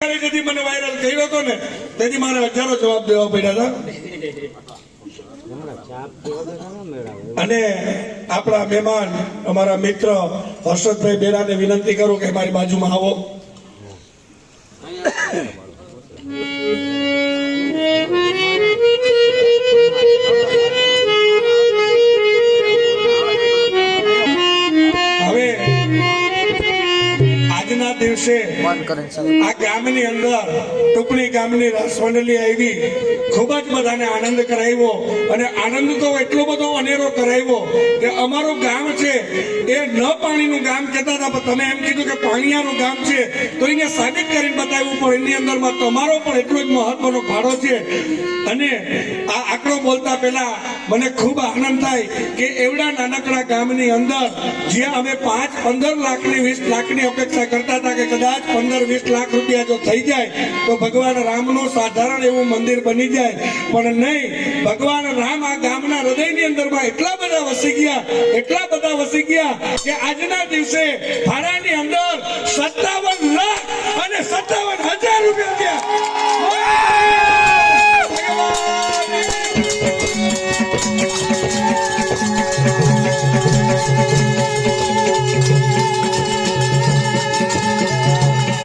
જેથી મને વાયરલ કર્યો હતો ને તેથી મારે હજારો જવાબ દેવા પડ્યા હતા। અને આપણા મહેમાન અમારા મિત્ર હર્ષદભાઈ બેરાને વિનંતી કરું કે મારી બાજુમાં આવો। હવે આજના દિવસે આ ગામની અંદર ટુકડી ગામની રસ મંડળી આવી, ખૂબ જ બધાને આનંદ કરાવ્યો અને આનંદ તો એટલો બધો અનેરો કરાવ્યો કે અમારું ગામ છે એ ન પાણીનું ગામ કહેતા હતા, પણ તમે એમ કીધું કે પાણીયાનું ગામ છે તો એને સાબિત કરીને બતાવ્યું, પણ એની અંદરમાં તમારો પણ એટલો જ મહત્વનો ફાળો છે। અને આ આંકડો બોલતા પહેલા મને ખૂબ આનંદ થાય કે એવડા નાનકડા ગામની અંદર જ્યાં અમે 5-15 લાખની 20 લાખની અપેક્ષા કરતા હતા કે કદાચ 15-20 લાખ રૂપિયા જો થઈ જાય તો ભગવાન રામનું સાધારણ એવું મંદિર બની જાય, પણ નહીં, ભગવાન રામ આ ગામના હૃદયની અંદરમાં એટલા બધા વસી ગયા કે આજના દિવસે ભાડાની અંદર 57